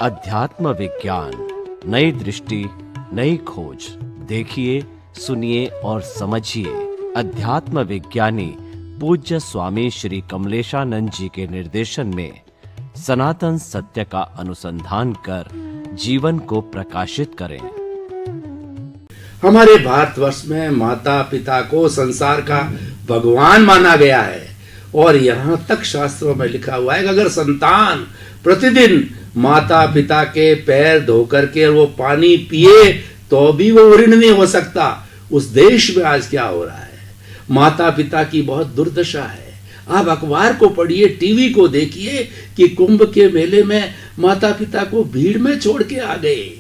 अध्यात्म विज्ञान, नई दृष्टि, नई खोज। देखिए, सुनिए और समझिए। अध्यात्म विज्ञानी पूज्य स्वामी श्री कमलेशानंद जी के निर्देशन में सनातन सत्य का अनुसंधान कर जीवन को प्रकाशित करें। हमारे भारतवर्ष में माता पिता को संसार का भगवान माना गया है और यहाँ तक शास्त्रों में लिखा हुआ है कि अगर संतान प्रतिदिन माता पिता के पैर धो करके वो पानी पिए तो भी वो ऋण नहीं हो सकता। उस देश में आज क्या हो रहा है, माता पिता की बहुत दुर्दशा है। आप अखबार को पढ़िए, टीवी को देखिए कि कुंभ के मेले में माता पिता को भीड़ में छोड़ के आ गए,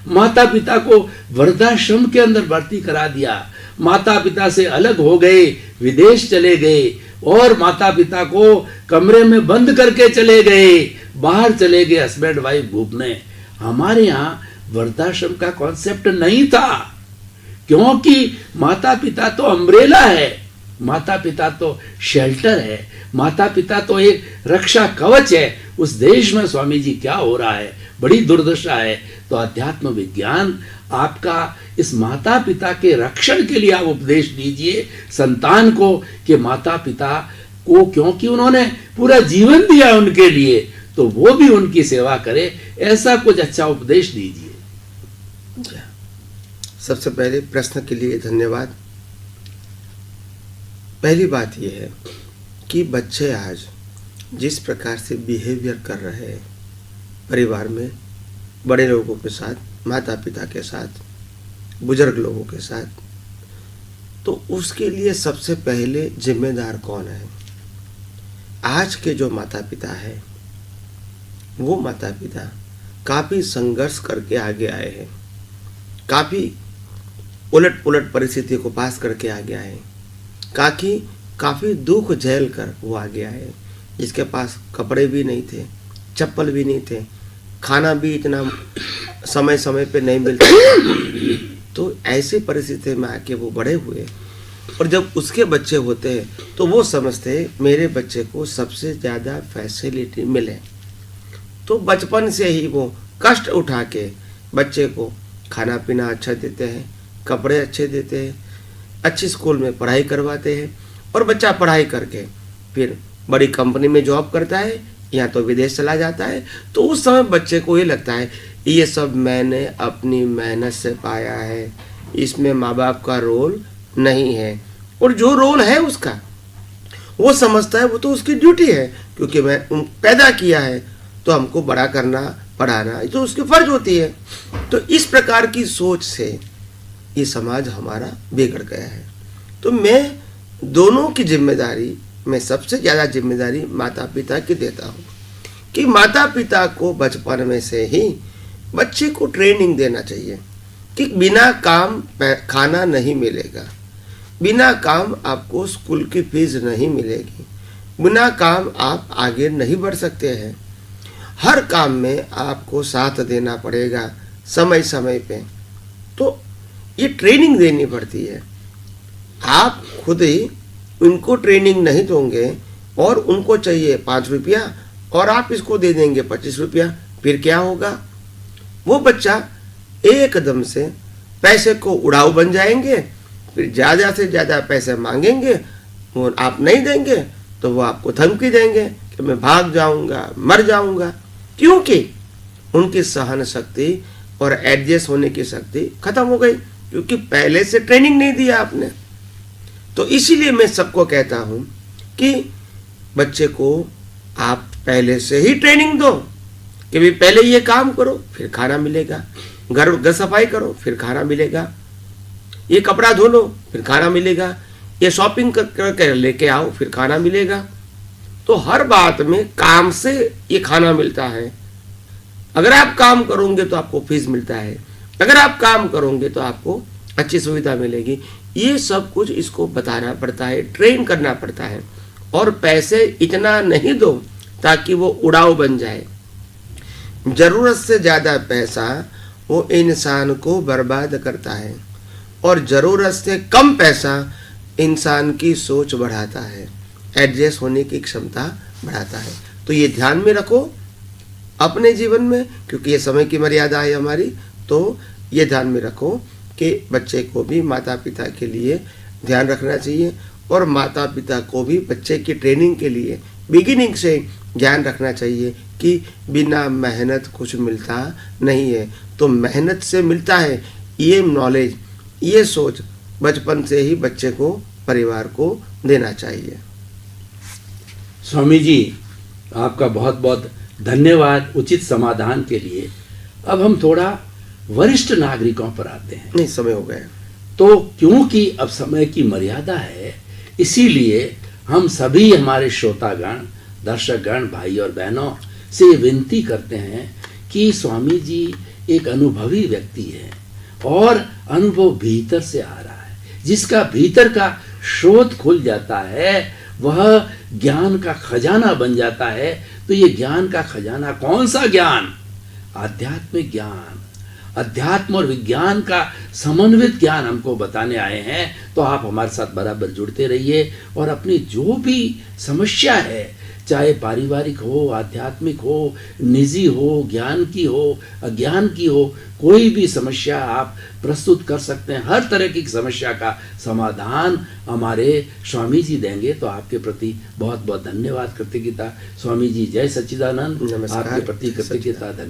माता पिता को वृद्धाश्रम के अंदर भर्ती करा दिया, माता पिता से अलग हो गए, विदेश चले गए और माता पिता को कमरे में बंद करके चले गए, बाहर चले गए हस्बैंड वाइफ घूमने। हमारे यहाँ वृद्धाश्रम का कॉन्सेप्ट नहीं था, क्योंकि माता पिता तो अम्ब्रेला है, माता पिता तो शेल्टर है, माता पिता तो एक रक्षा कवच है। उस देश में स्वामी जी क्या हो रहा है, बड़ी दुर्दशा है। तो अध्यात्म विज्ञान आपका इस माता पिता के रक्षण के लिए आप उपदेश दीजिए संतान को कि माता पिता को, क्योंकि उन्होंने पूरा जीवन दिया उनके लिए, तो वो भी उनकी सेवा करे। ऐसा कुछ अच्छा उपदेश दीजिए। सबसे पहले प्रश्न के लिए धन्यवाद। पहली बात यह है कि बच्चे आज जिस प्रकार से बिहेवियर कर रहे हैं परिवार में, बड़े लोगों के साथ, माता पिता के साथ, बुजुर्ग लोगों के साथ, तो उसके लिए सबसे पहले जिम्मेदार कौन है? आज के जो माता पिता है वो माता पिता काफ़ी संघर्ष करके आगे आए हैं, काफ़ी उलट पुलट परिस्थिति को पास करके आगे आए, काफ़ी दुख झेल कर वो आगे आए। जिसके पास कपड़े भी नहीं थे, चप्पल भी नहीं थे, खाना भी इतना समय समय पे नहीं मिलता, तो ऐसी परिस्थिति में आके वो बड़े हुए। और जब उसके बच्चे होते हैं तो वो समझते हैं मेरे बच्चे को सबसे ज़्यादा फैसिलिटी मिले, तो बचपन से ही वो कष्ट उठा के बच्चे को खाना पीना अच्छा देते हैं, कपड़े अच्छे देते हैं, अच्छी स्कूल में पढ़ाई करवाते हैं और बच्चा पढ़ाई करके फिर बड़ी कंपनी में जॉब करता है या तो विदेश चला जाता है। तो उस समय बच्चे को ये लगता है ये सब मैंने अपनी मेहनत से पाया है, इसमें माँ बाप का रोल नहीं है। और जो रोल है उसका वो समझता है वो तो उसकी ड्यूटी है, क्योंकि मैं पैदा किया है तो हमको बड़ा करना, पढ़ाना, ये तो उसकी फर्ज होती है। तो इस प्रकार की सोच से ये समाज हमारा बिगड़ गया है। तो मैं दोनों की जिम्मेदारी, मैं सबसे ज़्यादा जिम्मेदारी माता पिता की देता हूँ कि माता पिता को बचपन में से ही बच्चे को ट्रेनिंग देना चाहिए कि बिना काम खाना नहीं मिलेगा, बिना काम आपको स्कूल की फीस नहीं मिलेगी, बिना काम आप आगे नहीं बढ़ सकते हैं। हर काम में आपको साथ देना पड़ेगा समय समय पे। तो ये ट्रेनिंग देनी पड़ती है। आप खुद ही उनको ट्रेनिंग नहीं दोगे और उनको चाहिए 5 रुपया और आप इसको दे देंगे 25 रुपया, फिर क्या होगा? वो बच्चा एकदम से पैसे को उड़ाऊ बन जाएंगे, फिर ज़्यादा से ज़्यादा पैसे मांगेंगे, वो आप नहीं देंगे तो वो आपको धमकी देंगे कि मैं भाग जाऊंगा, मर जाऊंगा, क्योंकि उनकी सहन शक्ति और एडजस्ट होने की शक्ति खत्म हो गई, क्योंकि पहले से ट्रेनिंग नहीं दिया आपने। तो इसीलिए मैं सबको कहता हूं कि बच्चे को आप पहले से ही ट्रेनिंग दो कि भाई पहले ये काम करो फिर खाना मिलेगा, घर सफाई करो फिर खाना मिलेगा, ये कपड़ा धो लो फिर खाना मिलेगा, ये शॉपिंग करके लेके आओ फिर खाना मिलेगा। तो हर बात में काम से ये खाना मिलता है। अगर आप काम करोगे तो आपको फीस मिलता है, अगर आप काम करोगे तो आपको अच्छी सुविधा मिलेगी। ये सब कुछ इसको बताना पड़ता है, ट्रेन करना पड़ता है। और पैसे इतना नहीं दो ताकि वो उड़ाऊ बन जाए। जरूरत से ज़्यादा पैसा वो इंसान को बर्बाद करता है और ज़रूरत से कम पैसा इंसान की सोच बढ़ाता है, एडजस्ट होने की क्षमता बढ़ाता है। तो ये ध्यान में रखो। अपने जीवन में, क्योंकि ये समय की मर्यादा है हमारी, तो ये ध्यान में रखो कि बच्चे को भी माता पिता के लिए ध्यान रखना चाहिए और माता पिता को भी बच्चे की ट्रेनिंग के लिए बिगिनिंग से ध्यान रखना चाहिए कि बिना मेहनत कुछ मिलता नहीं है। तो मेहनत से मिलता है, ये नॉलेज, ये सोच बचपन से ही बच्चे को, परिवार को देना चाहिए। स्वामी जी, आपका बहुत बहुत धन्यवाद उचित समाधान के लिए। अब हम थोड़ा वरिष्ठ नागरिकों पर आते हैं। नहीं, समय हो गया। तो क्योंकि अब समय की मर्यादा है, इसीलिए हम सभी हमारे श्रोतागण, दर्शकगण, भाई और बहनों से विनती करते हैं कि स्वामी जी एक अनुभवी व्यक्ति है और अनुभव भीतर से आ रहा है। जिसका भीतर का स्रोत खुल जाता है वह ज्ञान का खजाना बन जाता है। तो ये ज्ञान का खजाना कौन सा ज्ञान? आध्यात्मिक ज्ञान, अध्यात्म और विज्ञान का समन्वित ज्ञान हमको बताने आए हैं। तो आप हमारे साथ बराबर जुड़ते रहिए और अपनी जो भी समस्या है, चाहे पारिवारिक हो, आध्यात्मिक हो, निजी हो, ज्ञान की हो, अज्ञान की हो, कोई भी समस्या आप प्रस्तुत कर सकते हैं। हर तरह की समस्या का समाधान हमारे स्वामी जी देंगे। तो आपके प्रति बहुत बहुत धन्यवाद, कृतज्ञता। स्वामी जी जय सच्चिदानंद। नमस्कार। आपके प्रति कृतज्ञता, धन्यवाद।